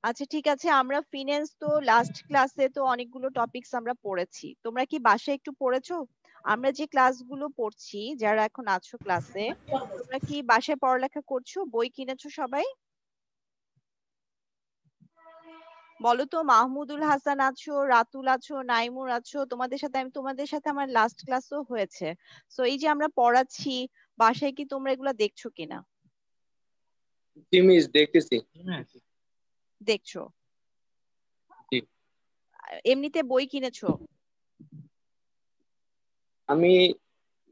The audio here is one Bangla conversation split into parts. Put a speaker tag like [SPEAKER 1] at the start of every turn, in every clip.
[SPEAKER 1] আচ্ছা ঠিক আছে, আমরা ফিন্যান্স তো লাস্ট ক্লাসে তো অনেকগুলো টপিকস আমরা পড়েছি, তোমরা কি বাসায় একটু পড়েছো? আমরা যে ক্লাসগুলো পড়ছি, যারা এখন আছো ক্লাসে, তোমরা কি বাসায় পড়ালেখা করছো? বই কিনেছো সবাই? বলো তো, মাহমুদুল হাসান আছো, রাতুল আছো, নাইমুর আছো, তোমাদের সাথে আমার লাস্ট ক্লাসও হয়েছে। সো এই যে আমরা পড়াচ্ছি, বাসায় কি তোমরা এগুলা দেখছো কিনা?
[SPEAKER 2] জি মিস, দেখতেছি।
[SPEAKER 1] দেখছো?
[SPEAKER 2] জি।
[SPEAKER 1] এমনিতে বই কিনেছো?
[SPEAKER 2] আমি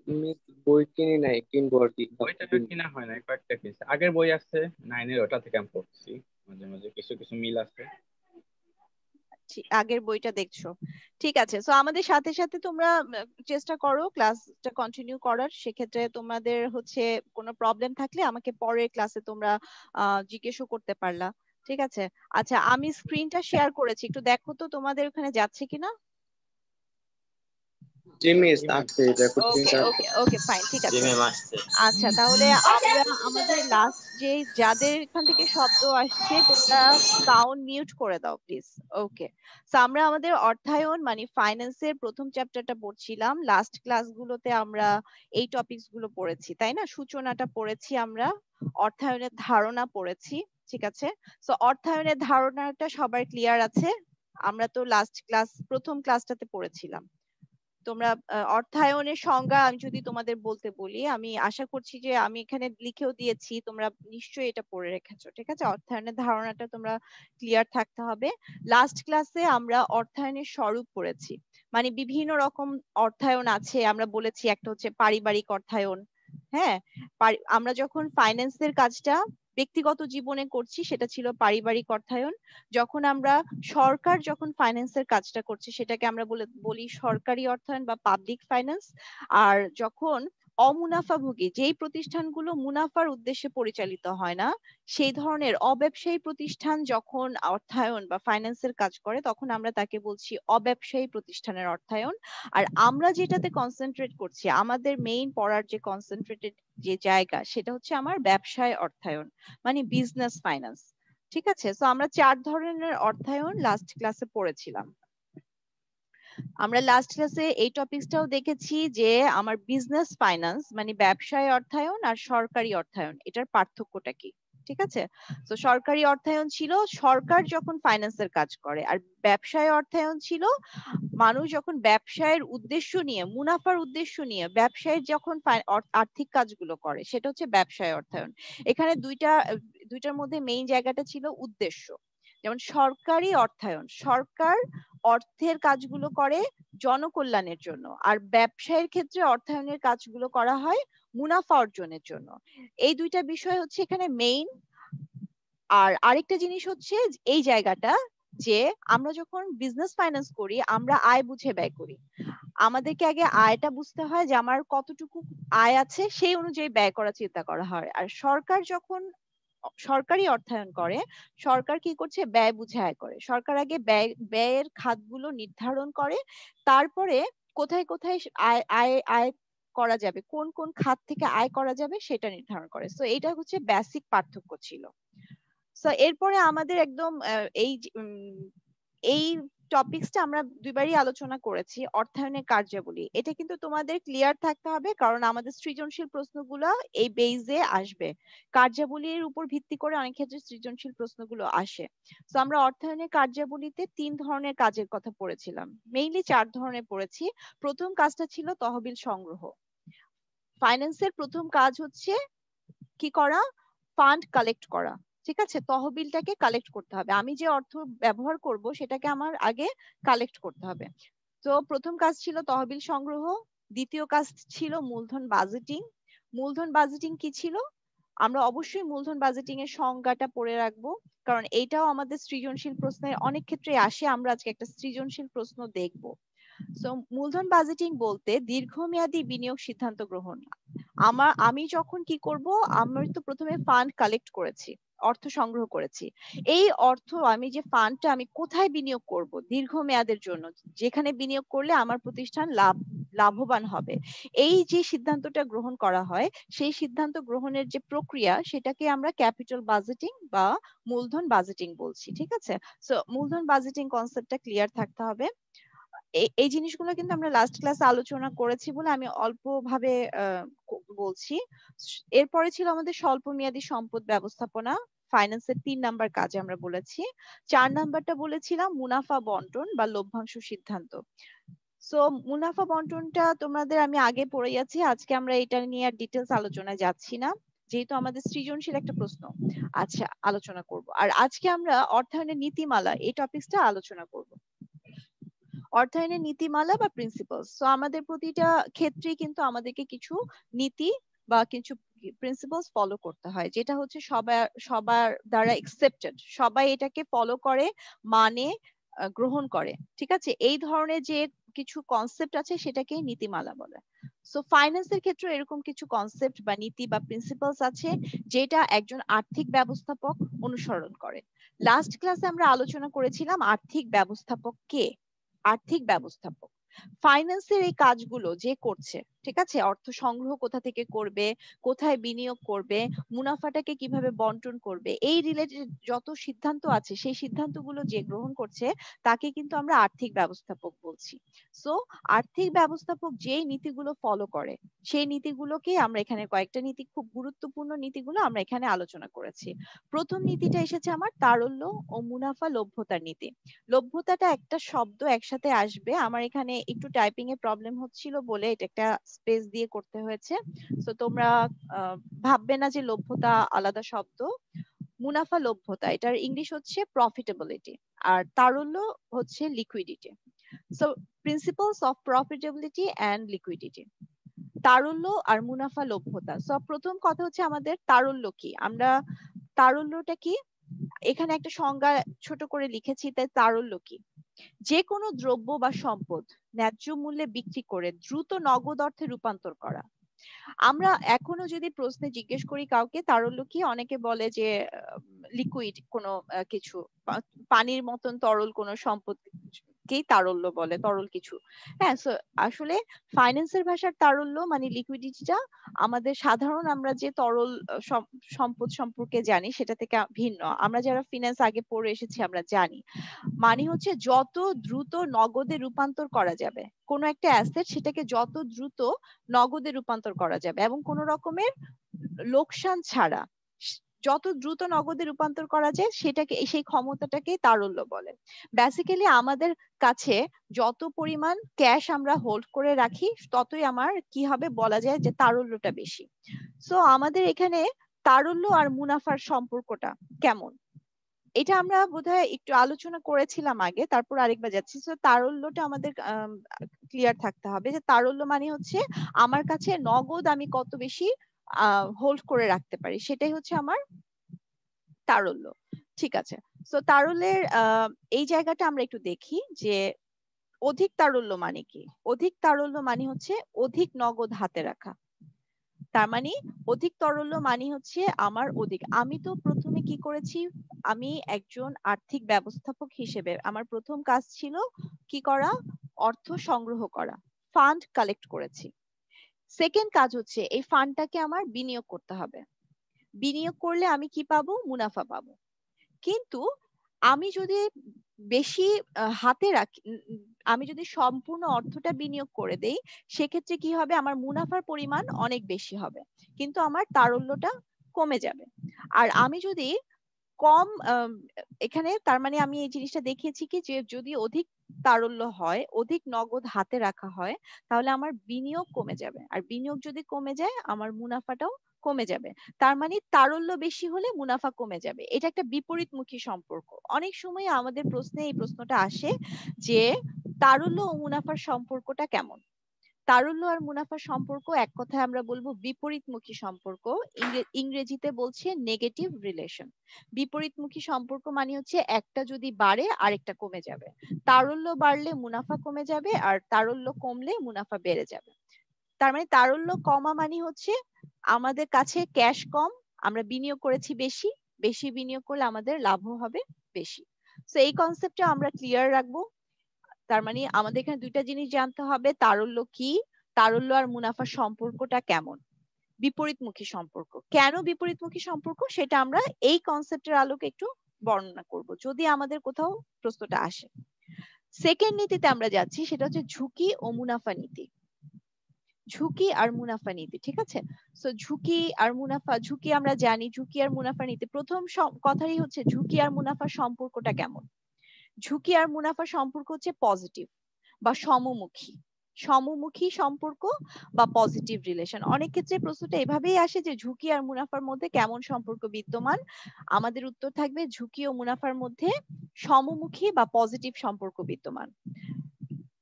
[SPEAKER 2] মিস বই কিনি নাই, কিনবো আর কি।
[SPEAKER 3] বইটা কিনা হয় না, কয়েকটা কেস আগের বই আছে 9-এর, ওটা থেকে আমি পড়ছি। মাঝে মাঝে কিছু কিছু মিল আছে।
[SPEAKER 1] আগের বইটা দেখছো? ঠিক আছে, সো আমাদের সাথে সাথে তোমরা চেষ্টা করো ক্লাসটা কন্টিনিউ করার। সেক্ষেত্রে তোমাদের হচ্ছে কোনো প্রবলেম থাকলে আমাকে পরের ক্লাসে তোমরা জিজ্ঞেসও করতে পারলা। ঠিক আছে। আচ্ছা, আমি স্ক্রিনটা শেয়ার করেছি, একটু দেখো তো তোমাদের ওখানে যাচ্ছে কিনা।
[SPEAKER 2] জি মিস, আসছে, দেখো
[SPEAKER 1] ওকে
[SPEAKER 2] প্রিন্ট আসছে।
[SPEAKER 1] ওকে ওকে, ফাইন, ঠিক
[SPEAKER 3] জি
[SPEAKER 1] আছে।
[SPEAKER 3] ম্যাম, আসছে।
[SPEAKER 1] আচ্ছা, তাহলে আমরা আমাদের লাস্ট যে যাদের এখান থেকে শব্দ আসছে, তোমরা সাউন্ড মিউট করে দাও প্লিজ। ওকে। সো আমরা আমাদের অর্থায়ন মানে ফাইন্যান্সের প্রথম চ্যাপ্টারটা পড়ছিলাম। লাস্ট ক্লাসগুলোতে আমরা এই টপিকস গুলো পড়েছি, তাই না? সূচনাটা পড়েছি আমরা, অর্থায়নের ধারণা পড়েছি। ঠিক আছে। সো অর্থায়নের ধারণাটা সবার ক্লিয়ার আছে? আমরা তো লাস্ট ক্লাস প্রথম ক্লাসটাতে পড়েছিলাম। তোমরা অর্থায়নের সংজ্ঞা আমি যদি তোমাদের বলতে বলি, আমি আশা করছি যে আমি এখানে লিখেও দিয়েছি, তোমরা নিশ্চয়ই এটা পড়ে রেখেছো। ঠিক আছে, অর্থায়নের ধারণাটা তোমরা ক্লিয়ার থাকতে হবে। লাস্ট ক্লাসে আমরা অর্থায়নের স্বরূপ পড়েছি, মানে বিভিন্ন রকম অর্থায়ন আছে। আমরা বলেছি একটা হচ্ছে পারিবারিক অর্থায়ন। হ্যাঁ, আমরা যখন ফাইন্যান্সের কাজটা ব্যক্তিগত জীবনে করছি সেটা ছিল পারিবারিক অর্থায়ন। যখন আমরা সরকার যখন ফাইন্যান্সের কাজটা করছে সেটাকে আমরা বলি সরকারি অর্থায়ন বা পাবলিক ফাইন্যান্স। আর যখন অমুনাফাভোগী যেই প্রতিষ্ঠানগুলো মুনাফার উদ্দেশ্যে পরিচালিত হয় না, সেই ধরনের অব্যবসায়ী প্রতিষ্ঠান যখন অর্থায়ন বা ফাইন্যান্সের কাজ করে, তখন আমরা তাকে বলছি অব্যবসায়ী প্রতিষ্ঠানের অর্থায়ন। আর আমরা যেটাতে কনসেন্ট্রেট করছি, আমাদের মেইন পড়ার যে কনসেন্ট্রেটেড যে জায়গা, সেটা হচ্ছে আমার ব্যবসায় অর্থায়ন, মানে বিজনেস ফাইন্যান্স। ঠিক আছে, তো আমরা 4 ধরনের অর্থায়ন লাস্ট ক্লাসে পড়েছিলাম। আমরা লাস্ট ক্লাসে এই টপিকসটাও দেখেছি যে আমার বিজনেস ফাইন্যান্স মানে ব্যবসায় অর্থায়ন আর সরকারি অর্থায়ন, এটার পার্থক্যটা কি। ঠিক আছে। তো সরকারি অর্থায়ন ছিল সরকার যখন ফাইন্যান্সের কাজ করে, আর ব্যবসায় অর্থায়ন ছিল মানুষ যখন ব্যবসায়ের উদ্দেশ্য নিয়ে, মুনাফার উদ্দেশ্য নিয়ে ব্যবসায়ের যখন আর্থিক কাজগুলো করে, সেটা হচ্ছে ব্যবসায় অর্থায়ন। এখানে দুইটার মধ্যে মেইন জায়গাটা ছিল উদ্দেশ্য। যেমন সরকারি অর্থায়ন, সরকার অর্থের কাজগুলো করে জনকল্যাণের জন্য, আর ব্যবসায়ের ক্ষেত্রে অর্থায়নের কাজগুলো করা হয় মুনাফা অর্জনের জন্য। এই দুইটা বিষয় হচ্ছে এখানে মেইন। আর আরেকটা জিনিস হচ্ছে এই জায়গাটা, যে আমরা যখন বিজনেস ফাইন্যান্স করি আমরা আয় বুঝে ব্যয় করি। আমাদেরকে আগে আয়টা বুঝতে হয় যে আমার কতটুকু আয় আছে, সেই অনুযায়ী ব্যয় করার চিন্তা করা হয়। আর সরকার যখন সরকারি অর্থায়ন করে, সরকার কি করছে, ব্যয় বুঝে আয় করে। সরকার আগে ব্যয়ের খাতগুলো নির্ধারণ করে, তারপরে কোথায় কোথায় আয় আয় আয় করা যাবে, কোন কোন খাত থেকে আয় করা যাবে সেটা নির্ধারণ করে। তো এটা হচ্ছে বেসিক পার্থক্য ছিল। তো এরপরে আমাদের একদম এই টপিকসটা আমরা দুইবারই আলোচনা করেছি, অর্থায়নের কার্যাবলী। এটা কিন্তু তোমাদের ক্লিয়ার থাকতে হবে, কারণ আমাদের সৃজনশীল প্রশ্নগুলো এই বেইজে আসবে। কার্যাবলীর উপর ভিত্তি করে অনেক ক্ষেত্রে সৃজনশীল প্রশ্নগুলো আসে। তো আমরা অর্থায়নের কার্যাবলীতে 3 ধরনের কাজের কথা পড়েছিলাম, মেইনলি 4 ধরনের পড়েছি। প্রথম কাজটা ছিল তহবিল সংগ্রহ। ফাইন্যান্সের প্রথম কাজ হচ্ছে কি করা, ফান্ড কালেক্ট করা। ঠিক আছে, তহবিলটাকে কালেক্ট করতে হবে, আমি যে অর্থ ব্যবহার করব সেটাকে আমার আগে কালেক্ট করতে হবে। তো প্রথম কাজ ছিল তহবিল সংগ্রহ। দ্বিতীয় কাজ ছিল মূলধন বাজেটিং। মূলধন বাজেটিং কি ছিল? আমরা অবশ্যই মূলধন বাজেটিং এর সংজ্ঞাটা পড়ে রাখবো, কারণ এইটাও আমাদের সৃজনশীল প্রশ্নে অনেক ক্ষেত্রে আসে। আমরা আজকে একটা সৃজনশীল প্রশ্ন দেখব। সো মূলধন বাজেটিং বলতে দীর্ঘমেয়াদী বিনিয়োগ সিদ্ধান্ত গ্রহণ। আমি যখন কি করব, আমি তো প্রথমে ফান্ড কালেক্ট করেছি, অর্থ সংগ্রহ করেছি। এই অর্থ আমি যে ফান্ডটা আমি কোথায় বিনিয়োগ করব দীর্ঘমেয়াদের জন্য, যেখানে বিনিয়োগ করলে আমার প্রতিষ্ঠান লাভ লাভবান হবে, এই যে সিদ্ধান্তটা গ্রহণ করা হয়, সেই সিদ্ধান্ত গ্রহণের যে প্রক্রিয়া সেটাকে আমরা ক্যাপিটাল বাজেটিং বা মূলধন বাজেটিং বলছি। ঠিক আছে, সো মূলধন বাজেটিং কনসেপ্টটা ক্লিয়ার থাকতে হবে। এই জিনিসগুলো কিন্তু আমরা লাস্ট ক্লাসে আলোচনা করেছি বলে আমি অল্প ভাবে বলছি। এরপরে ছিল আমাদের স্বল্প মেয়াদী সম্পদ ব্যবস্থাপনা, ফাইন্যান্সের 3 নাম্বার কাজে আমরা বলেছি। 4 নাম্বারটা বলেছিলাম মুনাফা বন্টন বা লভ্যাংশ সিদ্ধান্ত। সো মুনাফা বন্টনটা তোমাদের আমি আগে পড়ে যাচ্ছি, আজকে আমরা এটা নিয়ে আর ডিটেলস আলোচনায় যাচ্ছি না, যেহেতু আমাদের সৃজনশীল একটা প্রশ্ন আচ্ছা আলোচনা করব। আর আজকে আমরা অর্থায়নের নীতিমালা এই টপিকসটা আলোচনা করব। অর্থায়নের নীতিমালা বা প্রিন্সিপালস, সো আমাদের প্রতিটা ক্ষেত্রেই কিন্তু আমাদেরকে কিছু নীতি বা কিছু প্রিন্সিপালস ফলো করতে হয়, যেটা হচ্ছে সবার দ্বারা একসেপ্টেড, সবাই এটাকে ফলো করে, মানে গ্রহণ করে। ঠিক আছে, এই ধরনের যে কিছু কনসেপ্ট আছে সেটাকে নীতিমালা বলে। সো ফাইন্যান্সের ক্ষেত্রে এরকম কিছু কনসেপ্ট বা নীতি বা প্রিন্সিপালস আছে যেটা একজন আর্থিক ব্যবস্থাপক অনুসরণ করে। লাস্ট ক্লাসে আমরা আলোচনা করেছিলাম আর্থিক ব্যবস্থাপক কে। আর্থিক ব্যবস্থাপক ফাইন্যান্সের এই কাজগুলো যে করছে, ঠিক আছে, অর্থ সংগ্রহ কোথা থেকে করবে, কোথায় বিনিয়োগ করবে, মুনাফাটাকে কিভাবে বন্টন করবে, এই রিলেটেড যত সিদ্ধান্ত আছে সেই সিদ্ধান্তগুলো যে গ্রহণ করছে তাকে কিন্তু আমরা আর্থিক ব্যবস্থাপক বলছি। সো আর্থিক ব্যবস্থাপক যেই নীতিগুলো ফলো করে সেই নীতিগুলোকে আমরা এখানে কয়েকটা নীতি, খুব গুরুত্বপূর্ণ নীতিগুলো আমরা এখানে আলোচনা করেছি। প্রথম নীতিটা এসেছে আমার তারল্য ও মুনাফা লভ্যতার নীতি। লভ্যতাটা একটা শব্দ একসাথে আসবে, আমার এখানে একটু টাইপিং এ প্রবলেম হচ্ছিল বলে এটা একটা স্পেস দিয়ে করতে হয়েছে। তো তোমরা ভাববে না যে লভ্যতা আলাদা শব্দ। মুনাফা লভ্যতা, এটার ইংলিশ হচ্ছে প্রফিটেবিলিটি, আর তারল্য হচ্ছে liquidity. So principles of profitability and liquidity, তারল্য আর মুনাফা লভ্যতা। সো প্রথম কথা হচ্ছে আমাদের তারল্য কি, আমরা তারল্যটা কি এখানে একটা সংজ্ঞা ছোট করে লিখেছি, তাই তারল্য কি, যে কোনো দ্রব্য বা সম্পদ ন্যায্য মূল্যে বিক্রি করে দ্রুত নগদ অর্থে রূপান্তর করা। আমরা এখনো যদি প্রশ্নে জিজ্ঞেস করি কাউকে তারল্য কি, অনেকে বলে যে লিকুইড কোনো কিছু, পানির মতন তরল কোনো সম্পদকেই তারল্য বলে, তরল কিছু। হ্যাঁ, আসলে ফাইন্যান্সের ভাষার তারল্য মানে লিকুইডিটিটা আমাদের সাধারণ আমরা যে তরল সম্পদ সম্পর্কে জানি সেটা থেকে ভিন্ন। আমরা যারা ফিনান্স আগে পড়ে এসেছি আমরা জানি মানে হচ্ছে যত দ্রুত নগদে রূপান্তর করা যাবে কোনো একটা অ্যাসেট, সেটাকে যত দ্রুত নগদে রূপান্তর করা যাবে এবং কোন রকমের লোকসান ছাড়া যত দ্রুত নগদে রূপান্তর করা যায় সেটাকে, সেই ক্ষমতাটাকে তারল্য বলে। বেসিক্যালি আমাদের কাছে যত পরিমাণ ক্যাশ আমরা হোল্ড করে রাখি ততই আমার কি হবে বলা যায় যে তারল্যটা বেশি। সো আমাদের এখানে তারল্য আর মুনাফার সম্পর্কটা কেমন এটা আমরা বোধহয় একটু আলোচনা করেছিলাম আগে, তারপর আরেকবার যাচ্ছি। তো তারল্যটা আমাদের ক্লিয়ার থাকতে হবে যে তারল্য মানে হচ্ছে আমার কাছে নগদ আমি কত বেশি হোল্ড করে রাখতে পারি, সেটাই হচ্ছে আমার তারল্য। ঠিক আছে, তো তারল্যের এই জায়গাটা আমরা একটু দেখি যে অধিক তারল্য মানে কি। অধিক তারল্য মানে হচ্ছে অধিক নগদ হাতে রাখা। তার মানে অধিক তারল্য মানে হচ্ছে আমার অধিক, আমি তো প্রথমে কি করেছি, আমি একজন আর্থিক ব্যবস্থাপক হিসেবে আমার প্রথম কাজ ছিল কি করা, অর্থ সংগ্রহ করা, ফান্ড কালেক্ট করেছি। সেকেন্ড কাজ হচ্ছে এই ফান্ডটাকে আমার বিনিয়োগ করতে হবে, বিনিয়োগ করলে আমি কি পাবো, মুনাফা পাবো। কিন্তু আমি যদি বেশি হাতে রাখি, আমি যদি সম্পূর্ণ অর্থটা বিনিয়োগ করে দেই সেক্ষেত্রে কি হবে, আমার মুনাফার পরিমাণ অনেক বেশি হবে কিন্তু আমার তারল্যটা কমে যাবে। আর আমি যদি কম এখানে তার মানে আমি এই জিনিসটা দেখিয়েছি কি যে যদি অধিক তারল্য হয়, অধিক নগদ হাতে রাখা হয়, তাহলে আমার বিনিয়োগ কমে যাবে, আর বিনিয়োগ যদি কমে যায় আমার মুনাফাটাও কমে যাবে। তার মানে তারল্য বেশি হলে মুনাফা কমে যাবে, এটা একটা বিপরীতমুখী সম্পর্ক। অনেক সময় আমাদের প্রশ্নে এই প্রশ্নটা আসে যে তারল্য ও মুনাফার সম্পর্কটা কেমন। তারল্য আর মুনাফার সম্পর্ক এক কথায় আমরা বলবো বিপরীতমুখী সম্পর্ক, ইংরেজিতে বলছে নেগেটিভ রিলেশন। বিপরীতমুখী সম্পর্ক মানে হচ্ছে একটা যদি বাড়ে আরেকটা কমে যাবে, তারল্য বাড়লে মুনাফা কমে যাবে আর তারল্য কমলে মুনাফা বেড়ে যাবে। তার মানে তারল্য কমা মানে হচ্ছে আমাদের কাছে ক্যাশ কম, আমরা বিনিয়োগ করেছি বেশি, বেশি বিনিয়োগ করলে আমাদের লাভও হবে বেশি। তো এই কনসেপ্টটা আমরা ক্লিয়ার রাখবো। তার মানে আমাদের এখানে দুইটা জিনিস জানতে হবে, তারল্য কি তারল্য আর মুনাফার সম্পর্কটা কেমন? বিপরীতমুখী সম্পর্ক। কেন বিপরীতমুখী সম্পর্ক সেটা আমরা এই কনসেপ্টের আলোকে একটু বর্ণনা করব যদি আমাদের কোথাও প্রশ্নটা আসে। সেকেন্ড নীতিতে আমরা যাচ্ছি, সেটা হচ্ছে ঝুঁকি ও মুনাফা নীতি। ঝুঁকি আর মুনাফা নীতি, ঠিক আছে? সো ঝুঁকি আর মুনাফা, ঝুঁকি আমরা জানি, ঝুঁকি আর মুনাফা নীতি। প্রথম কথাই হচ্ছে ঝুঁকি আর মুনাফার সম্পর্কটা কেমন। ঝুঁকি আর মুনাফার সম্পর্ক হচ্ছে পজিটিভ বা সমমুখী। সমমুখী সম্পর্ক বা পজিটিভ রিলেশন। অনেক ক্ষেত্রে প্রশ্নটা এভাবেই আসে যে ঝুঁকি আর মুনাফার মধ্যে কেমন সম্পর্ক বিদ্যমান। আমাদের উত্তর থাকবে ঝুঁকি ও মুনাফার মধ্যে সমমুখী বা পজিটিভ সম্পর্ক বিদ্যমান।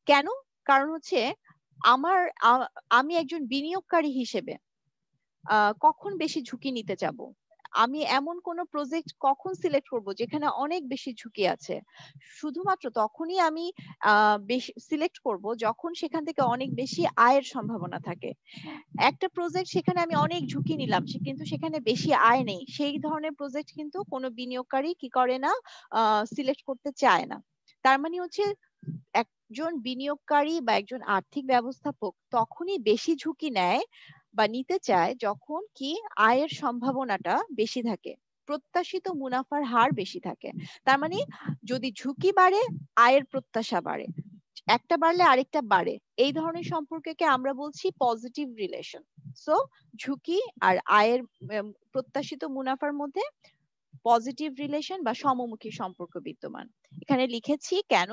[SPEAKER 1] কেন? কারণ হচ্ছে আমি একজন বিনিয়োগকারী হিসেবে কখন বেশি ঝুঁকি নিতে যাব? আমি এমন কোন প্রজেক্ট কখন সিলেক্ট করব যেখানে অনেক বেশি ঝুঁকি আছে? শুধুমাত্র তখনই আমি বেশি সিলেক্ট করব যখন সেখান থেকে অনেক বেশি আয়ের সম্ভাবনা থাকে। একটা প্রজেক্ট সেখানে আমি অনেক ঝুঁকি নিলাম কিন্তু সেখানে বেশি আয় নেই, সেই ধরনের প্রজেক্ট কিন্তু কোনো বিনিয়োগকারী কি করে না, সিলেক্ট করতে চায় না। তার মানে হচ্ছে একজন বিনিয়োগকারী বা একজন আর্থিক ব্যবস্থাপক তখনই বেশি ঝুঁকি নেয় বা নিতে চায় যখন কি আয়ের সম্ভাবনাটা বেশি থাকে, প্রত্যাশিত মুনাফার হার বেশি থাকে। তার মানে যদি ঝুঁকি বাড়ে, আয়ের প্রত্যাশা বাড়ে, একটা বাড়লে আরেকটা বাড়ে, এই ধরনের সম্পর্ককে আমরা বলছি পজিটিভ রিলেশন। সো ঝুঁকি আর আয়ের প্রত্যাশিত মুনাফার মধ্যে পজিটিভ রিলেশন বা সমমুখী সম্পর্ক বিদ্যমান। এখানে লিখেছি কেন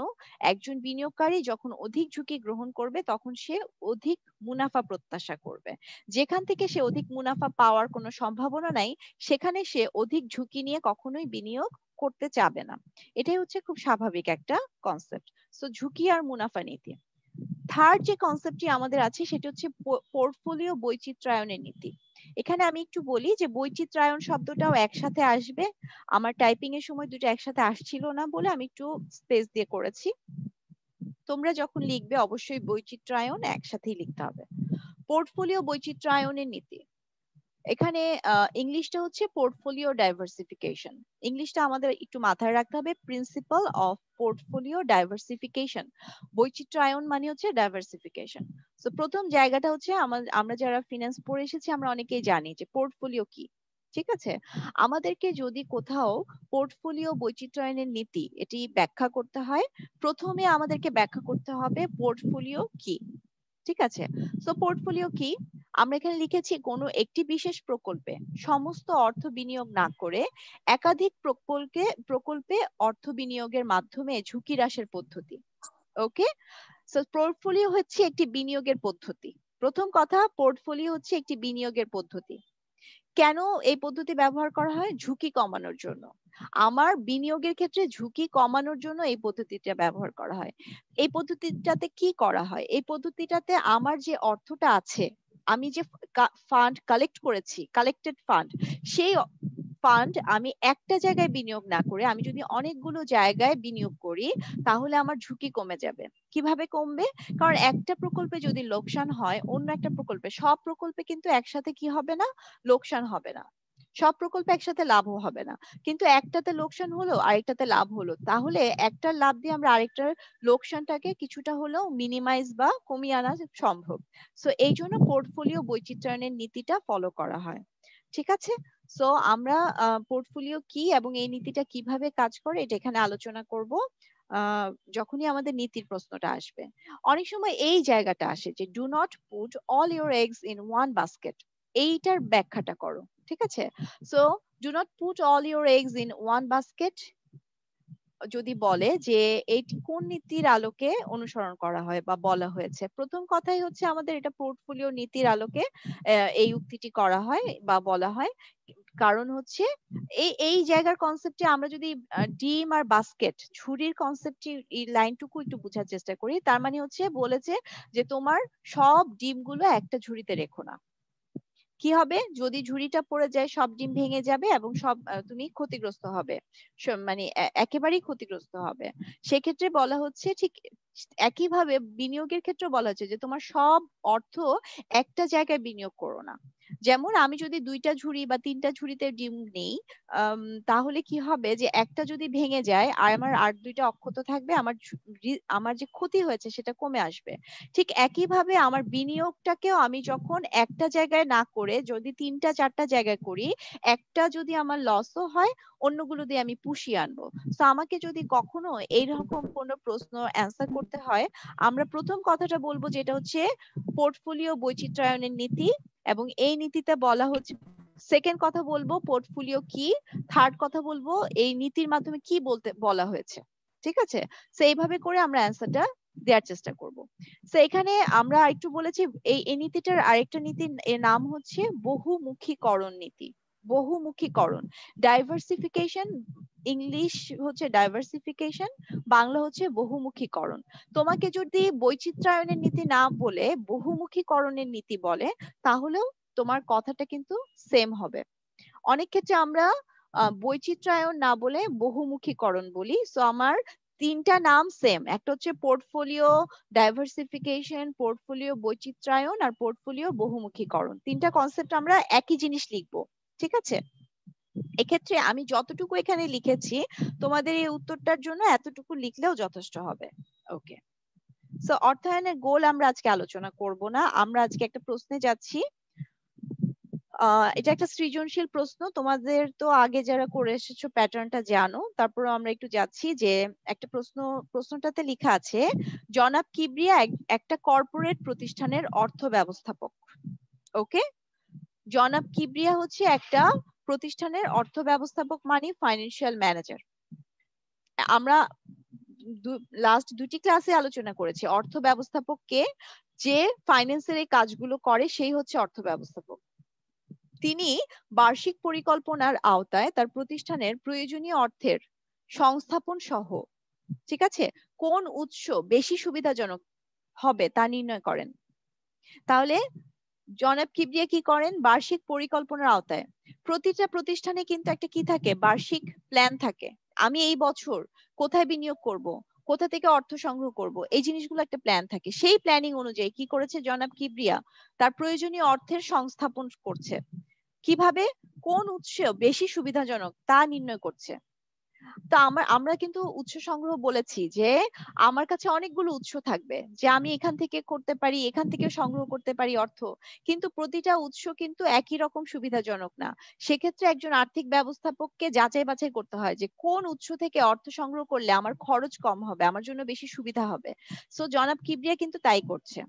[SPEAKER 1] একজন বিনিয়োগকারী যখন অধিক ঝুঁকি গ্রহণ করবে তখন সে অধিক মুনাফা প্রত্যাশা করবে। যেখান থেকে সে অধিক মুনাফা পাওয়ার কোনো সম্ভাবনা নাই সেখানে সে অধিক ঝুঁকি নিয়ে কখনোই বিনিয়োগ করতে চাবে না। এটাই হচ্ছে খুব স্বাভাবিক একটা কনসেপ্ট। সো ঝুঁকি আর মুনাফা নীতি। থার্ড যে কনসেপ্টটি আমাদের আছে সেটা হচ্ছে পোর্টফোলিও বৈচিত্র্যায়নের নীতি। এখানে আমি একটু বলি যে বৈচিত্র্যায়ন শব্দটাও একসাথে আসবে। আমার টাইপিং এর সময় দুটো একসাথে আসছিল না বলে আমি একটু স্পেস দিয়ে করেছি। তোমরা যখন লিখবে অবশ্যই বৈচিত্র্যায়ন একসাথেই লিখতে হবে। পোর্টফোলিও বৈচিত্র্যায়নের নীতি, এখানে ইংলিশটা হচ্ছে পোর্টফোলিও ডাইভার্সিফিকেশন। ইংলিশটা আমাদের একটু মাথায় রাখতে হবে, প্রিন্সিপাল অফ পোর্টফোলিও ডাইভার্সিফিকেশন। বৈচিত্র্যায়ন মানে হচ্ছে ডাইভার্সিফিকেশন। তো প্রথম জায়গাটা হচ্ছে আমরা যারা ফিনান্স পড়ে এসেছি আমরা অনেকেই জানি যে পোর্টফোলিও কি, ঠিক আছে? আমাদেরকে যদি কোথাও পোর্টফোলিও বৈচিত্র্যায়নের নীতি এটি ব্যাখ্যা করতে হয়, প্রথমে আমাদেরকে ব্যাখ্যা করতে হবে পোর্টফোলিও কি, ঠিক আছে? সো পোর্টফোলিও কি, আমরা এখানে লিখেছি কোনো একটি বিশেষ প্রকল্পে সমস্ত অর্থ বিনিয়োগ না করে একাধিক প্রকল্পে অর্থ বিনিয়োগের মাধ্যমে ঝুঁকি হ্রাসের পদ্ধতি। ওকে, সো পোর্টফোলিও হচ্ছে একটি বিনিয়োগের পদ্ধতি। প্রথম কথা, পোর্টফোলিও হচ্ছে একটি বিনিয়োগের পদ্ধতি। কেন এই পদ্ধতি ব্যবহার করা হয়? ঝুঁকি কমানোর জন্য। আমার বিনিয়োগের ক্ষেত্রে ঝুঁকি কমানোর জন্য এই পদ্ধতিটা ব্যবহার করা হয়। এই পদ্ধতিটাতে কি করা হয়? এই পদ্ধতিটাতে আমার যে অর্থটা আছে, আমি যে ফান্ড কালেক্ট করেছি, কালেক্টেড ফান্ড, সেই ফান্ড আমি একটা জায়গায় বিনিয়োগ না করে আমি যদি অনেকগুলো জায়গায় বিনিয়োগ করি তাহলে আমার ঝুঁকি কমে যাবে। কিভাবে কমবে? কারণ একটা প্রকল্পে যদি লোকসান হয় অন্য একটা প্রকল্পে, সব প্রকল্পে কিন্তু একসাথে কি হবে না, লোকসান হবে না। সব প্রকল্পে একসাথে লাভও হবে না, কিন্তু একটাতে লোকসান হলো আরেকটাতে লাভ হলো, তাহলে একটার লাভ দিয়ে আমরা আরেকটার লোকসানটাকে কিছুটা হলেও মিনিমাইজ বা কমিয়ে আনা সম্ভব। সো এই জন্য পোর্টফোলিও বৈচিত্র্যায়নের নীতিটা ফলো করা হয়, ঠিক আছে? সো আমরা পোর্টফোলিও কি এবং এই নীতিটা কিভাবে কাজ করে এটা এখানে আলোচনা করব যখনই আমাদের নীতির প্রশ্নটা আসবে। অনেক সময় এই জায়গাটা আসে যে do not put all your eggs in one basket, এইটার ব্যাখ্যাটা করো, ঠিক আছে? So do not put all your eggs in one basket যদি বলে যে এটি কোন নীতির আলোকে অনুসরণ করা হয় বা বলা হয়েছে, প্রথম কথাই হচ্ছে আমাদের এটা পোর্টফোলিও নীতির আলোকে এই উক্তিটি করা হয় বা বলা হয়। কারণ হচ্ছে এই জায়গার কনসেপ্টে আমরা যদি ডিম আর বাস্কেট ঝুড়ির কনসেপ্টটি এই লাইনটুকু একটু বোঝার চেষ্টা করি, তার মানে হচ্ছে বলেছে যে তোমার সব ডিমগুলো একটা ঝুড়িতে রেখো না। কি হবে? যদি ঝুড়িটা পড়ে যায় সব ডিম ভেঙে যাবে এবং সব তুমি ক্ষতিগ্রস্ত হবে, মানে একেবারেই ক্ষতিগ্রস্ত হবে। সেক্ষেত্রে বলা হচ্ছে ঠিক একইভাবে বিনিয়োগের ক্ষেত্রে বলা হচ্ছে যে তোমার সব অর্থ একটা জায়গায় বিনিয়োগ করো না। যেমন আমি যদি 2টা ঝুড়ি বা 3টা ঝুড়িতে ডিম নেই, তাহলে কি হবে যে একটা যদি ভেঙে যায় আর আমার আর 2টা অক্ষত থাকবে, আমার যে ক্ষতি হয়েছে সেটা কমে আসবে। ঠিক একইভাবে আমার বিনিয়োগটাকেও আমি যখন একটা জায়গায় না করে যদি 3টা 4টা জায়গায় করি, একটা যদি আমার লসও হয় অন্যগুলো দিয়ে আমি পুষিয়ে আনবো। তো আমাকে যদি কখনো এইরকম কোনো প্রশ্ন অ্যান্সার করতে হয়, আমরা প্রথম কথাটা বলবো যেটা হচ্ছে পোর্টফোলিও বৈচিত্র্যায়নের নীতি, এবং এই নীতিতে বলা হচ্ছে, সেকেন্ড কথা বলবো পোর্টফোলিও কি, থার্ড কথা বলবো এই নীতির মাধ্যমে কি বলতে বলা হয়েছে। ঠিক আছে, তো এইভাবে করে আমরা অ্যান্সারটা দেওয়ার চেষ্টা করব। তো এখানে আমরা একটু বলেছি এই নীতিটার আরেকটা নীতির এর নাম হচ্ছে বহুমুখীকরণ নীতি। বহুমুখীকরণ, ডাইভার্সিফিকেশন, ইংলিশ হচ্ছে ডাইভার্সিফিকেশন, বাংলা হচ্ছে বহুমুখীকরণ। তোমাকে যদি বৈচিত্র্যায়নের নীতি না বলে বহুমুখীকরণের নীতি বলে, তাহলেও তোমার কথাটা কিন্তু সেম হবে। অনেক ক্ষেত্রে আমরা বৈচিত্র্যায়ন না বলে বহুমুখীকরণ বলি। সো আমার 3টা নাম সেম, একটা হচ্ছে পোর্টফোলিও ডাইভার্সিফিকেশন, পোর্টফোলিও বৈচিত্র্যায়ন, আর পোর্টফোলিও বহুমুখীকরণ। 3টা কনসেপ্ট আমরা একই জিনিস লিখবো। ঠিক আছে, এক্ষেত্রে আমি যতটুকু এখানে লিখেছি তোমাদের এই উত্তরটার জন্য এতটুকু লিখলেও যথেষ্ট হবে। ওকে, সো অর্থায়নের গোল আমরা আজকে আলোচনা করব না, আমরা আজকে একটা প্রশ্নে যাচ্ছি। এটা একটা সৃজনশীল প্রশ্ন, তোমাদের তো আগে যারা করে এসেছো প্যাটার্নটা জানো, তারপর আমরা একটু যাচ্ছি যে একটা প্রশ্নটাতে লেখা আছে জনাব কিবরিয়া একটা কর্পোরেট প্রতিষ্ঠানের অর্থ ব্যবস্থাপক। ওকে, জনাব কিবরিয়া হচ্ছে একটা প্রতিষ্ঠানের অর্থ ব্যবস্থাপক, মানে ফাইন্যান্সিয়াল ম্যানেজার। আমরা লাস্ট 2টি ক্লাসে আলোচনা করেছি অর্থ ব্যবস্থাপক কে, যে ফাইন্যান্সের এই কাজগুলো করে সেই হচ্ছে অর্থ ব্যবস্থাপক। তিনি বার্ষিক পরিকল্পনার আওতায় তার প্রতিষ্ঠানের প্রয়োজনীয় অর্থের সংস্থাপন সহ, ঠিক আছে, কোন উৎস বেশি সুবিধাজনক হবে তা নির্ণয় করেন। তাহলে জনাব কিবরিয়া কি করেন? বার্ষিক পরিকল্পনার আওতায়, প্রতিটা প্রতিষ্ঠানে কিন্তু একটা কি থাকে, বার্ষিক প্ল্যান থাকে। আমি এই বছর কোথায় বিনিয়োগ করব, কোথা থেকে অর্থ সংগ্রহ করব, এই জিনিসগুলো একটা প্ল্যান থাকে। সেই প্ল্যানিং অনুযায়ী কি করেছে জনাব কিবরিয়া, তার প্রয়োজনীয় অর্থের সংস্থাপন করছে। কিভাবে? কোন উৎস বেশি সুবিধাজনক তা নির্ণয় করছে। তো আমরা কিন্তু উৎস সংগ্রহ বলেছি যে আমার কাছে অনেকগুলো উৎস থাকবে, যে আমি এখান থেকে করতে পারি, এখান থেকে সংগ্রহ করতে পারি অর্থ, কিন্তু প্রতিটা উৎস কিন্তু একই রকম সুবিধাজনক না। সেক্ষেত্রে একজন আর্থিক ব্যবস্থাপককে যাচাই বাছাই করতে হয় যে কোন উৎস থেকে অর্থ সংগ্রহ করলে আমার খরচ কম হবে, আমার জন্য বেশি সুবিধা হবে। সো জনাব কিবরিয়া কিন্তু তাই করছে।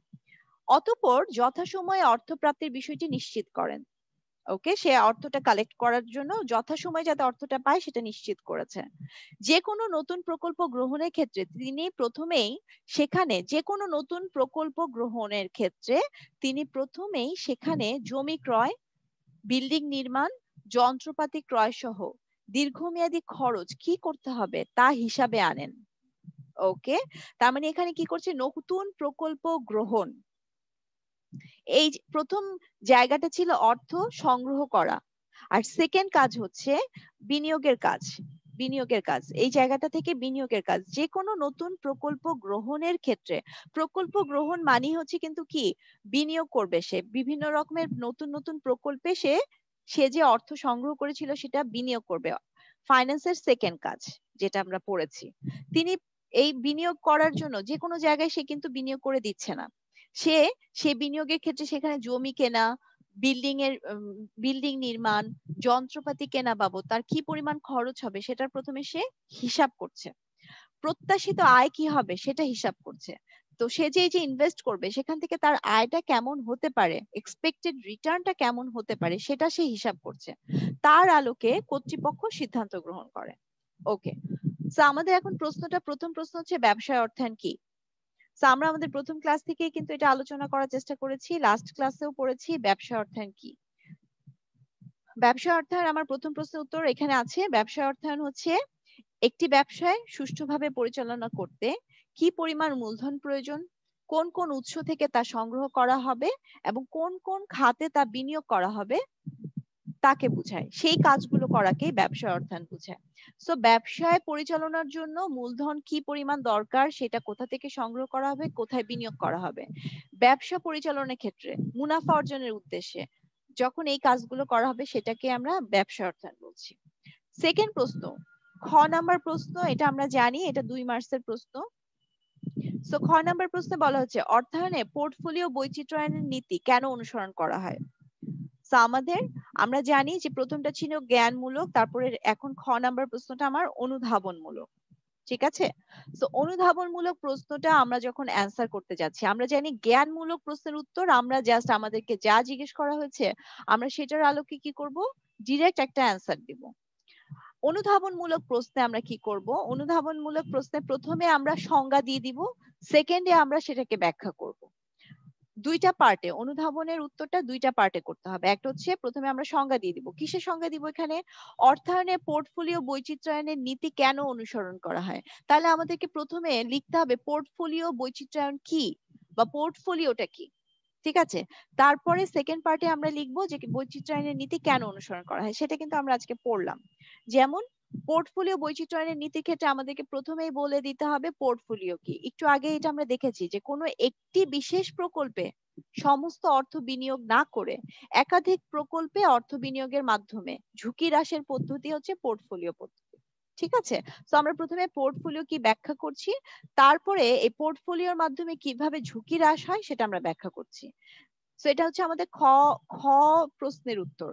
[SPEAKER 1] অতঃপর যথাসময়ে অর্থ প্রাপ্তির বিষয়টি নিশ্চিত করেন। ওকে, সে অর্থটা কালেক্ট করার জন্য যথাসময়ে যাতে অর্থটা পায় সেটা নিশ্চিত করেছে। যে কোনো নতুন প্রকল্প গ্রহণের ক্ষেত্রে তিনি প্রথমেই সেখানে জমি ক্রয়, বিল্ডিং নির্মাণ, যন্ত্রপাতি ক্রয় সহ দীর্ঘমেয়াদী খরচ কি করতে হবে তা হিসাবে আনেন। ওকে, তার মানে এখানে কি করছে, নতুন প্রকল্প গ্রহণ। এই প্রথম জায়গাটা ছিল অর্থ সংগ্রহ করা, আর সেকেন্ড কাজ হচ্ছে বিনিয়োগের কাজ। এই জায়গাটা থেকে বিনিয়োগের কাজ। যে কোনো নতুন প্রকল্প গ্রহণের ক্ষেত্রে, প্রকল্প গ্রহণ মানে হচ্ছে কিন্তু কি, বিনিয়োগ করবে সে বিভিন্ন রকমের নতুন নতুন প্রকল্পে, সে যে অর্থ সংগ্রহ করেছিল সেটা বিনিয়োগ করবে। ফাইন্যান্সের সেকেন্ড কাজ যেটা আমরা পড়েছি, তিনি এই বিনিয়োগ করার জন্য যে কোনো জায়গায় সে কিন্তু বিনিয়োগ করে দিচ্ছে না। সে বিনিয়োগের ক্ষেত্রে সেখানে জমি কেনা, বিল্ডিং নির্মাণ, যন্ত্রপাতি কেনা বাবদ তার কি পরিমাণ খরচ হবে সেটার প্রথমে সে হিসাব করছে। প্রত্যাশিত আয় কি হবে সেটা হিসাব করছে। তো সে যে ইনভেস্ট করবে সেখান থেকে তার আয়টা কেমন হতে পারে, এক্সপেক্টেড রিটার্নটা কেমন হতে পারে সেটা সে হিসাব করছে। তার আলোকে কর্তৃপক্ষ সিদ্ধান্ত গ্রহণ করে। ওকে, তো আমাদের এখন প্রথম প্রশ্ন হচ্ছে ব্যবসায় অর্থায়ন কি। আমরা আমাদের প্রথম ক্লাস থেকে কিন্তু এটা আলোচনা করার চেষ্টা করেছি, লাস্ট ক্লাসেও পড়েছি ব্যবসা অর্থায়ন কি। ব্যবসা অর্থায়ন, আমার প্রথম প্রশ্নের উত্তর এখানে আছে। ব্যবসা অর্থায়ন হচ্ছে একটি ব্যবসায় সুষ্ঠুভাবে পরিচালনা করতে কি পরিমাণ মূলধন প্রয়োজন, কোন কোন উৎস থেকে তা সংগ্রহ করা হবে এবং কোন কোন খাতে তা বিনিয়োগ করা হবে তাকে বোঝায়, সেই কাজগুলো করাকে ব্যবসায় অর্থায়ন বোঝায়। সো ব্যবসায় পরিচালনার জন্য মূলধন কি পরিমাণ দরকার, সেটা কোথা থেকে সংগ্রহ করা হবে, কোথায় বিনিয়োগ করা হবে, ব্যবসা পরিচালনার ক্ষেত্রে মুনাফা অর্জনের উদ্দেশ্যে যখন এই কাজগুলো করা হবে সেটাকে আমরা ব্যবসা অর্থায়ন বলছি। সেকেন্ড প্রশ্ন, খ নাম্বার প্রশ্ন, এটা আমরা জানি, এটা 2 মার্কসের প্রশ্ন। সো খ নাম্বার প্রশ্নে বলা হচ্ছে অর্থায়নে পোর্টফোলিও বৈচিত্র্যায়নের নীতি কেন অনুসরণ করা হয়। সো আমরা জানি যে প্রথমটা ছিল জ্ঞানমূলক, তারপরে এখন খ নাম্বার প্রশ্নটা আমার অনুধাবনমূলক। ঠিক আছে, তো অনুধাবনমূলক প্রশ্নটা আমরা যখন অ্যান্সার করতে যাচ্ছি, আমরা জানি জ্ঞানমূলক প্রশ্নের উত্তর আমরা জাস্ট আমাদেরকে যা জিজ্ঞেস করা হয়েছে আমরা সেটার আলোকে কি করব, ডিরেক্ট একটা অ্যান্সার দিব। অনুধাবনমূলক প্রশ্নে আমরা কি করব, অনুধাবনমূলক প্রশ্নে প্রথমে আমরা সংজ্ঞা দিয়ে দিব, সেকেন্ডে আমরা সেটাকে ব্যাখ্যা করব। দুইটা পার্টে, অনুধাবনের উত্তরটা দুইটা পার্টে করতে হবে। একটা হচ্ছে প্রথমে আমরা সংজ্ঞা দিয়ে দিব, কিসের সংজ্ঞা দিব, এখানে অর্থায়নে পোর্টফোলিও বৈচিত্র্যায়নের নীতি কেন অনুসরণ করা হয়। তাহলে আমাদেরকে প্রথমে লিখতে হবে পোর্টফোলিও বৈচিত্র্যায়ন কি বা পোর্টফোলিওটা কি। ঠিক আছে, তারপরে সেকেন্ড পার্টে আমরা লিখবো যে বৈচিত্র্যায়নের নীতি কেন অনুসরণ করা হয়, সেটা কিন্তু আমরা আজকে পড়লাম। যেমন পোর্টফোলিও বৈচিত্র্যায়নের নীতির ক্ষেত্রে আমাদেরকে প্রথমেই বলে দিতে হবে পোর্টফোলিও কি। একটু আগে এটা আমরা দেখেছি যে কোনো একটি বিশেষ প্রকল্পে সমস্ত অর্থ বিনিয়োগ না করে একাধিক প্রকল্পে অর্থ বিনিয়োগের মাধ্যমে ঝুঁকি হ্রাসের পদ্ধতি হচ্ছে পোর্টফোলিও পদ্ধতি। ঠিক আছে, তো আমরা প্রথমে পোর্টফোলিও কি ব্যাখ্যা করছি, তারপরে এই পোর্টফোলিওর মাধ্যমে কিভাবে ঝুঁকি হ্রাস হয় সেটা আমরা ব্যাখ্যা করছি। তো এটা হচ্ছে আমাদের খ প্রশ্নের উত্তর।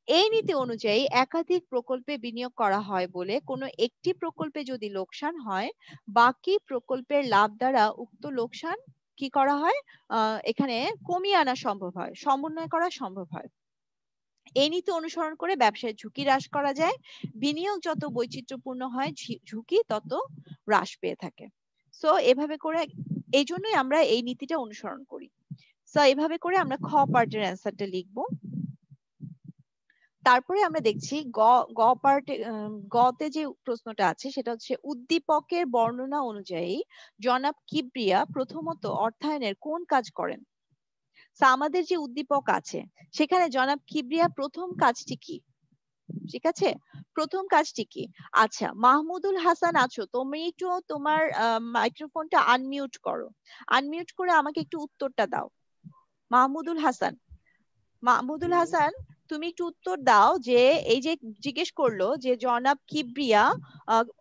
[SPEAKER 1] এই নীতি অনুযায়ী একাধিক প্রকল্পে বিনিয়োগ করা হয় বলে কোনো একটি প্রকল্পে যদি লোকসান হয়, বাকি প্রকল্পের লাভ দ্বারা উক্ত লোকসান কি করা হয়, এখানে কমিয়ে আনা সম্ভব হয়, সমন্বয় করা সম্ভব হয়। এই নীতি অনুসরণ করে ব্যবসায় ঝুঁকি হ্রাস করা যায়, বিনিয়োগ যত বৈচিত্র্যপূর্ণ হয় ঝুঁকি তত হ্রাস পেয়ে থাকে। সো এভাবে করে, এই জন্যই আমরা এই নীতিটা অনুসরণ করি। সো এভাবে করে আমরা খ পার্টের অ্যান্সারটা লিখবো। তারপরে আমরা দেখছি গ পার্টে, গতে যে প্রশ্নটা আছে সেটা হচ্ছে উদ্দীপকের বর্ণনা অনুযায়ী জনাব কিবরিয়া প্রথমত অর্থায়নের কোন কাজ করেন। আমাদের যে উদ্দীপক আছে সেখানে জনাব কিবরিয়া প্রথম কাজটি কি, ঠিক আছে, প্রথম কাজটি কি। আচ্ছা মাহমুদুল হাসান আছো, তুমি একটু তোমার মাইক্রোফোনটা আনমিউট করো, আনমিউট করে আমাকে একটু উত্তরটা দাও। মাহমুদুল হাসান, মাহমুদুল হাসান তুমি একটু উত্তর দাও যে এই যে জিজ্ঞেস করলো যে জনাব কিবরিয়া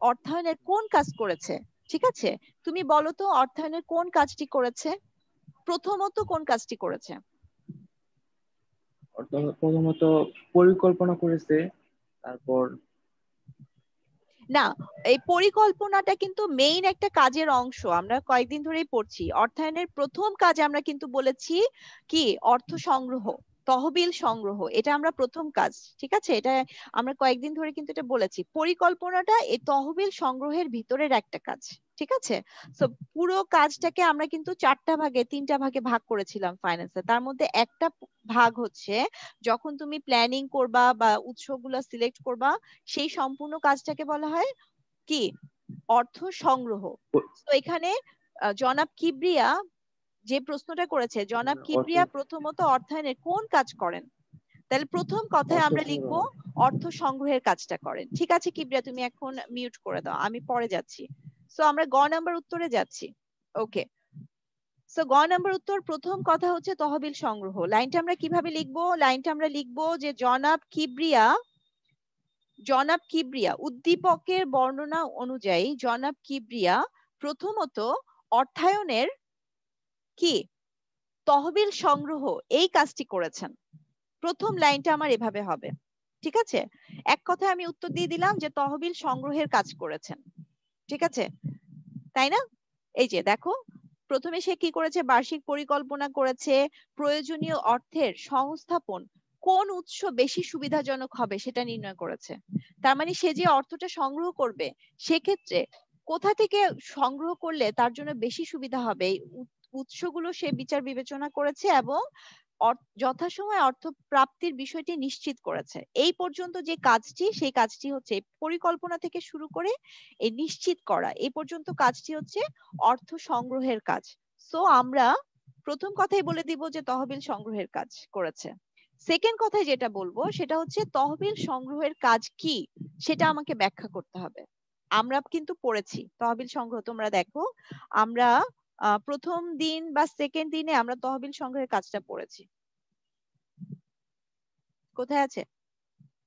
[SPEAKER 1] অর্থায়নের কোন কাজ করেছে। ঠিক আছে, তুমি বলো তো অর্থায়নের কোন কাজটি করেছে, প্রথমত কোন কাজটি করেছে।
[SPEAKER 2] প্রথমত পরিকল্পনা করেছে, তারপর
[SPEAKER 1] না, এই পরিকল্পনাটা কিন্তু মেইন একটা কাজের অংশ, আমরা কয়েকদিন ধরেই পড়ছি। অর্থায়নের প্রথম কাজ আমরা কিন্তু বলেছি কি, অর্থ সংগ্রহ, তহবিল সংগ্রহ, এটা আমরা প্রথম কাজ। ঠিক আছে, এটা আমরা কয়েকদিন ধরে কিন্তু এটা বলেছি। পরিকল্পনাটা এই তহবিল সংগ্রহের ভিতরের একটা কাজ। ঠিক আছে, তো পুরো কাজটাকে আমরা কিন্তু তিনটা ভাগে ভাগ করেছিলাম ফাইন্যান্সে। তার মধ্যে একটা ভাগ হচ্ছে যখন তুমি প্ল্যানিং করবা বা উৎসগুলো সিলেক্ট করবা, সেই সম্পূর্ণ কাজটাকে বলা হয় কি, অর্থ সংগ্রহ। তো এখানে জনাব কিবরিয়া যে প্রশ্নটা করেছে, জনাব কিবরিয়া প্রথমত অর্থায়নের কোন কাজ করেন, তাহলে প্রথম কথায় আমরা লিখবো অর্থ সংগ্রহের কাজটা করেন। ঠিক আছে কিবরিয়া, তুমি এখন মিউট করে দাও, আমি পরে যাচ্ছি। সো আমরা গ নাম্বার উত্তরে যাচ্ছি। ওকে, সো গ নাম্বার উত্তর, প্রথম কথা হচ্ছে তহবিল সংগ্রহ। লাইনটা আমরা কিভাবে লিখবো, লাইনটা আমরা লিখবো যে জনাব কিবরিয়া উদ্দীপকের বর্ণনা অনুযায়ী জনাব কিবরিয়া প্রথমত অর্থায়নের কি, তহবিল সংগ্রহ এই কাজটি করেছেন। প্রথম লাইনটা আমার এভাবে হবে। ঠিক আছে, এক কথায় আমি উত্তর দিয়ে দিলাম যে তহবিল সংগ্রহের কাজ করেছেন। ঠিক আছে, তাই না। এই যে দেখো, প্রথমে সে কি করেছে, বার্ষিক পরিকল্পনা করেছে, প্রয়োজনীয় অর্থের সংস্থাপন কোন উৎস বেশি সুবিধাজনক হবে সেটা নির্ণয় করেছে। তার মানে সে যে অর্থটা সংগ্রহ করবে সেক্ষেত্রে কোথা থেকে সংগ্রহ করলে তার জন্য বেশি সুবিধা হবে, উৎসগুলো সে বিচার বিবেচনা করেছে এবং যথাসময়ে অর্থ প্রাপ্তির বিষয়টি নিশ্চিত করেছে। এই পর্যন্ত যে কাজটি, সেই কাজটি হচ্ছে পরিকল্পনা থেকে শুরু করে এই নিশ্চিত করা এই পর্যন্ত কাজটি হচ্ছে অর্থ সংগ্রহের কাজ। সো আমরা প্রথম কথাই বলে দিব যে তহবিল সংগ্রহের কাজ করেছে। সেকেন্ড কথায় যেটা বলবো সেটা হচ্ছে তহবিল সংগ্রহের কাজ কি সেটা আমাকে ব্যাখ্যা করতে হবে। আমরা কিন্তু পড়েছি তহবিল সংগ্রহ, তোমরা দেখো আমরা প্রথম দিন বা সেকেন্ড দিনে আমরা তহবিল সংগ্রহের কাজটা পড়েছি। কোথায় আছে?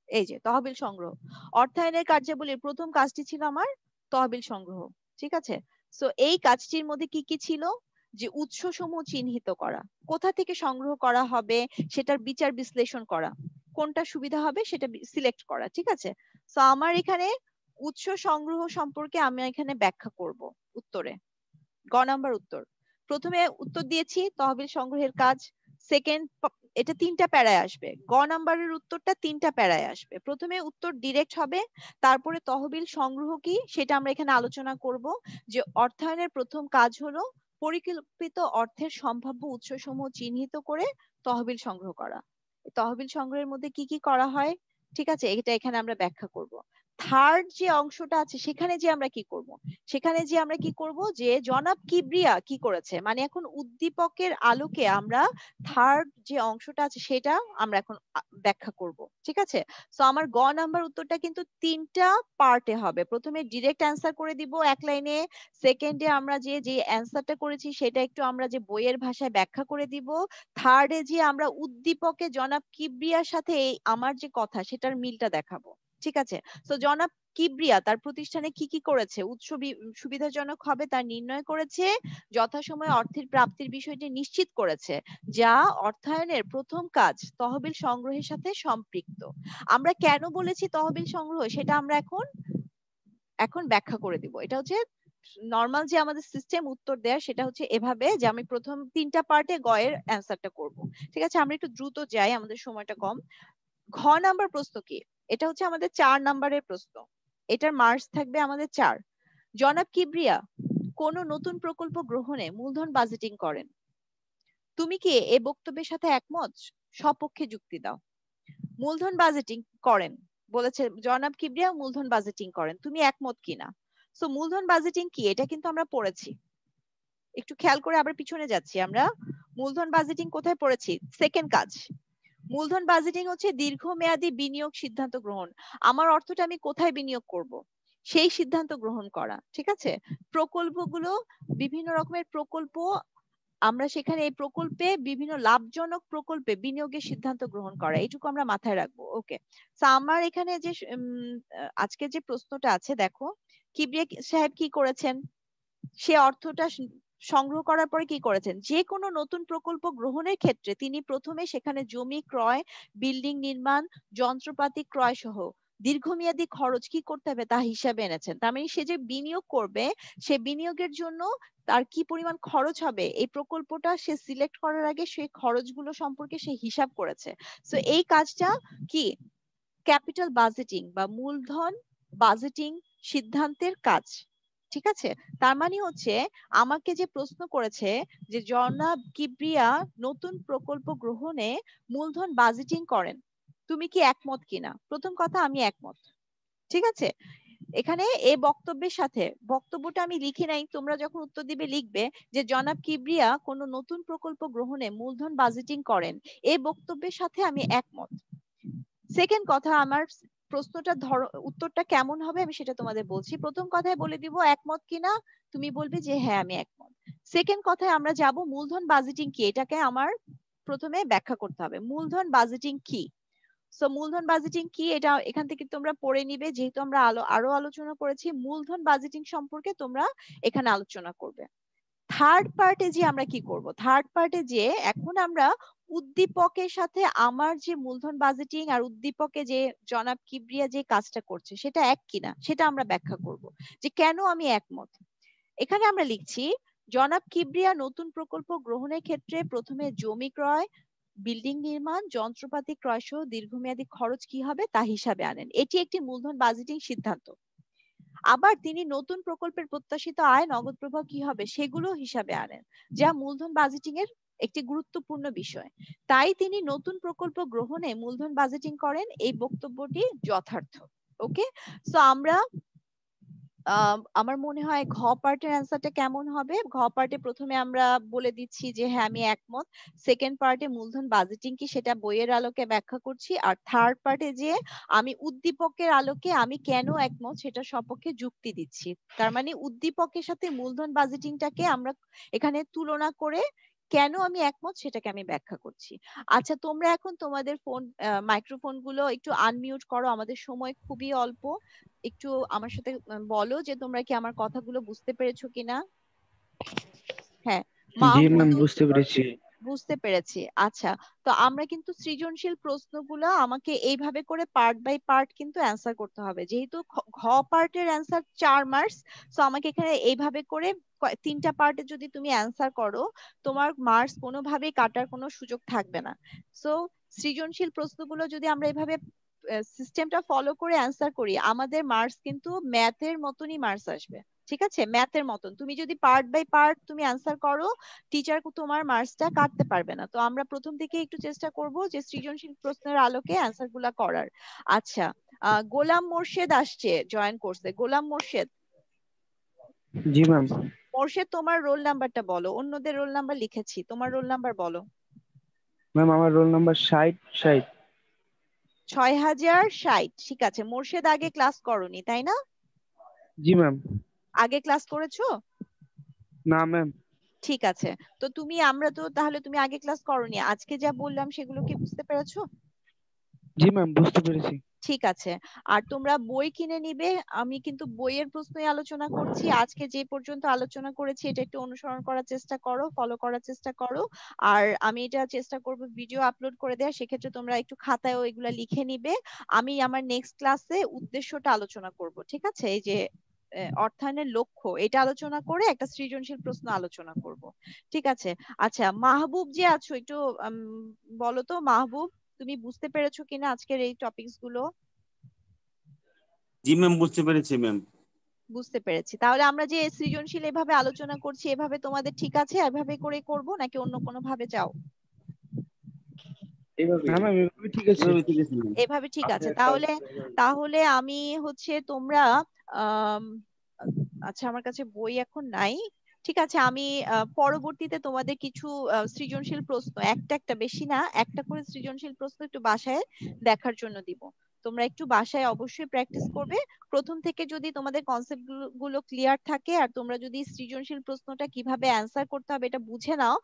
[SPEAKER 1] এই যে তহবিল সংগ্রহ, অর্থায়নের কার্যাবলীর প্রথম কাজটি ছিল আমার তহবিল সংগ্রহ। ঠিক আছে, সো এই কাজটির মধ্যে কি কি ছিল? যে উৎসসমূহ চিহ্নিত করা, কোথা থেকে সংগ্রহ করা হবে সেটার বিচার বিশ্লেষণ করা, কোনটা সুবিধা হবে সেটা সিলেক্ট করা। ঠিক আছে, সো আমার এখানে উৎস সংগ্রহ সম্পর্কে আমি এখানে ব্যাখ্যা করব উত্তরে। গ নাম্বার উত্তর, প্রথমে উত্তর দিয়েছি তহবিল সংগ্রহের কাজ। সেকেন্ড, এটা 3টা প্যারায় আসবে। গ নাম্বারের উত্তরটা 3টা প্যারায় আসবে। প্রথমে উত্তর ডিরেক্ট হবে, তারপরে তহবিল সংগ্রহ কি সেটা আমরা এখানে আলোচনা করব। যে অর্থায়নের প্রথম কাজ হলো পরিকল্পিত অর্থের সম্ভাব্য উৎসসমূহ চিহ্নিত করে তহবিল সংগ্রহ করা। তহবিল সংগ্রহের মধ্যে কি কি করা হয়, ঠিক আছে, এটা এখানে আমরা ব্যাখ্যা করব। থার্ড যে অংশটা আছে সেখানে যে আমরা কি করব, সেখানে যে আমরা কি করব, যে জনাব কিবরিয়া কি করেছে, মানে এখন উদ্দীপকের আলোকে আমরা থার্ড যে অংশটা আছে সেটা আমরা এখন ব্যাখ্যা করব। ঠিক আছে, সো আমার গ নাম্বার উত্তরটা কিন্তু 3টা পার্টে হবে। প্রথমে ডিরেক্ট অ্যান্সার করে দিব এক লাইনে, সেকেন্ডে আমরা যে যে অ্যান্সারটা করেছি সেটা একটু আমরা যে বইয়ের ভাষায় ব্যাখ্যা করে দিব, থার্ডে যে আমরা উদ্দীপকে জনাব কিবরিয়ার সাথে আমার যে কথা সেটার মিলটা দেখাবো। ঠিক আছে, তো জনাব কিবরিয়া তার প্রতিষ্ঠানে কি কি করেছে, উৎস সুবিধাজনক হবে তা নির্ণয় করেছে, যথাসময়ে অর্থের প্রাপ্তির বিষয়টি নিশ্চিত করেছে, যা অর্থায়নের প্রথম কাজ তহবিল সংগ্রহের সাথে সম্পৃক্ত। আমরা কেন বলেছি তহবিল সংগ্রহ সেটা আমরা এখন ব্যাখ্যা করে দিব। এটা হচ্ছে নর্মাল যে আমাদের সিস্টেম উত্তর দেয় সেটা হচ্ছে এভাবে, যে আমি প্রথম 3টা পার্টে গ এর অ্যান্সারটা করব। ঠিক আছে, আমরা একটু দ্রুত যাই, আমাদের সময়টা কম। ঘ নাম্বার প্রশ্ন কি, এটা হচ্ছে আমাদের 4 নাম্বারের প্রশ্ন, এটার মার্কস থাকবে আমাদের 4। জনাব কিবরিয়া কোন নতুন প্রকল্প গ্রহণে মূলধন বাজেটিং করেন, তুমি কি এই বক্তব্যের সাথে একমত? সপক্ষে যুক্তি দাও। মূলধন বাজেটিং করেন বলেছে জনাব কিবরিয়া, মূলধন বাজেটিং করেন, তুমি একমত কিনা? সো মূলধন বাজেটিং কি এটা কিন্তু আমরা পড়েছি, একটু খেয়াল করে আবার পিছনে যাচ্ছি। আমরা মূলধন বাজেটিং কোথায় পড়েছি? সেকেন্ড কাজ। মূলধন বাজেটিং হচ্ছে দীর্ঘমেয়াদী বিনিয়োগ সিদ্ধান্ত গ্রহণ। আমার অর্থটা আমি কোথায় বিনিয়োগ করব সেই সিদ্ধান্ত গ্রহণ করা। ঠিক আছে, প্রকল্পগুলো, বিভিন্ন রকমের প্রকল্প, আমরা সেখানে এই প্রকল্পে বিভিন্ন লাভজনক প্রকল্পে বিনিয়োগের সিদ্ধান্ত গ্রহণ করা, এইটুকু আমরা মাথায় রাখবো। ওকে, তো আমার এখানে যে আজকে যে প্রশ্নটা আছে দেখো, কিবরিয়া সাহেব কি করেছেন, সে অর্থটা সংগ্রহ করার পরে কি করেছেন, যে কোনো নতুন প্রকল্প গ্রহণের ক্ষেত্রে তিনি প্রথমে সেখানে জমি ক্রয়, বিল্ডিং নির্মাণ, যন্ত্রপাতি ক্রয় সহ দীর্ঘমেয়াদী খরচ কি করতে হবে তা হিসাবে এনেছেন। তার মানে সে যে বিনিয়োগ করবে, সে বিনিয়োগের জন্য তার কি পরিমাণ খরচ হবে এই প্রকল্পটা সে সিলেক্ট করার আগে সেই খরচগুলো সম্পর্কে সে হিসাব করেছে। সো এই কাজটা কি ক্যাপিটাল বাজেটিং বা মূলধন বাজেটিং সিদ্ধান্তের কাজ। ঠিক আছে, তার মানে হচ্ছে আমাকে যে প্রশ্ন করেছে যে জনাব কিবরিয়া নতুন প্রকল্প গ্রহণে মূলধন বাজেটিং করেন, তুমি কি একমত কিনা? প্রথম কথা আমি একমত। ঠিক আছে, এখানে এই বক্তব্যের সাথে, বক্তব্যটা আমি লিখি নাই, তোমরা যখন উত্তর দিবে লিখবে যে জনাব কিবরিয়া কোন নতুন প্রকল্প গ্রহণে মূলধন বাজেটিং করেন, এই বক্তব্যের সাথে আমি একমত। সেকেন্ড কথা, আমার প্রশ্নটা ধরো উত্তরটা কেমন হবে আমি সেটা তোমাদের বলছি। প্রথম কথায় বলে দিব একমত কিনা, তুমি বলবে যে হ্যাঁ আমি একমত। সেকেন্ড কথায় আমরা যাব মূলধন বাজেটিং কি, এটাকে আমার প্রথমে ব্যাখ্যা করতে হবে মূলধন বাজেটিং কি। সো মূলধন বাজেটিং কি এটা এখান থেকে তোমরা পড়ে নিবে, যেহেতু আমরা আরো আলোচনা করেছি মূলধন বাজেটিং সম্পর্কে তোমরা এখানে আলোচনা করবে। থার্ড পার্টে যে আমরা কি করব, থার্ড পার্টে যে এখন আমরা উদ্দীপকের সাথে আমার যে মূলধন বাজেটিং আর উদ্দীপকে যে জনাব কিবরিয়া যে কাজটা করছে সেটা এক কিনা সেটা আমরা ব্যাখ্যা করব, যে কেন আমি একমত। এখানে আমরা লিখছি জনাব কিবরিয়া নতুন প্রকল্প গ্রহণের ক্ষেত্রে প্রথমে জমি ক্রয়, বিল্ডিং নির্মাণ, যন্ত্রপাতি ক্রয় সহ দীর্ঘমেয়াদী খরচ কি হবে তা হিসাবে আনেন, এটি একটি মূলধন বাজেটিং সিদ্ধান্ত। আবার তিনি নতুন প্রকল্পের প্রত্যাশিত আয়, নগদ প্রবাহ কি হবে সেগুলো হিসাবে আনেন, যা মূলধন বাজেটিং এর একটি গুরুত্বপূর্ণ বিষয়। তাই তিনি নতুন প্রকল্প গ্রহণে মূলধন বাজেটিং করেন, এই বক্তব্যটি যথার্থ। ওকে, সো আমরা আমার মনে হয় ঘ পার্টের অ্যান্সারটা কেমন হবে। ঘ পার্টে প্রথমে আমরা বলে দিচ্ছি যে হ্যাঁ আমি একমত। সেকেন্ড পার্টে মূলধন বাজেটিং কি সেটা বইয়ের আলোকে ব্যাখ্যা করছি। আর থার্ড পার্টে যে আমি উদ্দীপকের আলোকে আমি কেন একমত সেটা সপক্ষে যুক্তি দিচ্ছি। তার মানে উদ্দীপকের সাথে মূলধন বাজেটিংটাকে আমরা এখানে তুলনা করে কেন আমি একমত সেটাকে আমি ব্যাখ্যা করছি। আচ্ছা, তোমরা এখন তোমাদের ফোন মাইক্রোফোন গুলো একটু আনমিউট করো, আমাদের সময় খুবই অল্প। একটু আমার সাথে বলো যে তোমরা কি আমার কথাগুলো বুঝতে পেরেছো কিনা। হ্যাঁ,
[SPEAKER 2] জি
[SPEAKER 1] মাহমুদ
[SPEAKER 2] ম্যাম, বুঝতে পেরেছি।
[SPEAKER 1] বুঝতে পেরেছি। আচ্ছা, তো আমরা কিন্তু সৃজনশীল প্রশ্নগুলো আমাকে এইভাবে করে পার্ট বাই পার্ট কিন্তু অ্যান্সার করতে হবে। যেহেতু ঘ পার্টের অ্যান্সার 4 মার্কস, সো আমাকে এখানে এইভাবে করে তিনটা পার্টে যদি তুমি অ্যান্সার করো তোমার মার্কস কোনোভাবেই কাটার কোনো সুযোগ থাকবে না। সো সৃজনশীল প্রশ্নগুলো যদি আমরা এভাবে সিস্টেমটা ফলো করে অ্যান্সার করি আমাদের মার্কস কিন্তু ম্যাথের মতনই মার্কস আসবে। ঠিক আছে, ম্যাথের মতন তুমি যদি পার্ট বাই পার্ট তুমি অ্যান্সার করো টিচার তোমার মার্কসটা কাটতে পারবে না। তো আমরা প্রথম থেকে একটু চেষ্টা করব যে সৃজনশীল প্রশ্নের আলোকে অ্যান্সার গুলা করার। আচ্ছা, গোলাম মোর্শেদ আসছে জয়েন করছে। গোলাম মোর্শেদ,
[SPEAKER 2] জি ম্যাম।
[SPEAKER 1] মোর্শেদ তোমার রোল নাম্বারটা বলো। অন্যদের রোল নাম্বার লিখেছি, তোমার রোল নাম্বার বলো।
[SPEAKER 2] ম্যাম আমার রোল নাম্বার 60।
[SPEAKER 1] 6060। ঠিক আছে, মোর্শেদ আগে ক্লাস করনি তাই না?
[SPEAKER 2] জি ম্যাম।
[SPEAKER 1] আগে ক্লাস করেছো?
[SPEAKER 2] না ম্যাম।
[SPEAKER 1] ঠিক আছে, তো তুমি আমরা তো তাহলে তুমি আগে ক্লাস করনি, আজকে যা বললাম সেগুলো কি বুঝতে পেরেছো?
[SPEAKER 2] জি ম্যাম, বুঝতে পেরেছি।
[SPEAKER 1] ঠিক আছে। আর তোমরা বই কিনে নিবে। আমি কিন্তু বইয়ের প্রশ্নই আলোচনা করছি। আজকে যে পর্যন্ত আলোচনা করেছি এটা একটু অনুসরণ করার চেষ্টা করো, ফলো করার চেষ্টা করো। আর আমি এটা চেষ্টা করব ভিডিও আপলোড করে দেওয়া, সেক্ষেত্রে তোমরা একটু খাতায়ও এগুলা লিখে নিবে। আমি আমার নেক্সট ক্লাসে উদ্দেশ্যটা আলোচনা করব। ঠিক আছে, এই যে অর্থায়নের লক্ষ্য এটা আলোচনা করে একটা সৃজনশীল প্রশ্ন আলোচনা করব। ঠিক আছে। আচ্ছা, মাহবুব যে আছো একটু বলো তো মাহবুব, তুমি বুঝতে পেরেছো কিনা আজকের এই টপিকস গুলো?
[SPEAKER 4] জি ম্যাম, বুঝতে পেরেছি ম্যাম।
[SPEAKER 1] বুঝতে পেরেছি। তাহলে আমরা যে সৃজনশীল এভাবে আলোচনা করছি এভাবে তোমাদের ঠিক আছে? এভাবে করে করব নাকি অন্য কোনো ভাবে চাও?
[SPEAKER 2] এইভাবে না ম্যাম, এভাবে ঠিক আছে।
[SPEAKER 4] এভাবে ঠিক আছে ম্যাম।
[SPEAKER 1] এভাবে ঠিক আছে। তাহলে তাহলে আমি হচ্ছে তোমরা আম, আচ্ছা আমার কাছে বই এখন নাই। ঠিক আছে, আমি পরবর্তীতে তোমাদের কিছু সৃজনশীল প্রশ্ন একটা একটা, বেশি না, একটা করে সৃজনশীল প্রশ্ন একটু বাসায় দেখার জন্য দিব। তোমরা একটু বাসায় অবশ্যই প্র্যাকটিস করবে। প্রথম থেকে যদি তোমাদের কনসেপ্ট গুলো ক্লিয়ার থাকে আর তোমরা যদি সৃজনশীল প্রশ্নটা কিভাবে অ্যান্সার করতে হবে এটা বুঝে নাও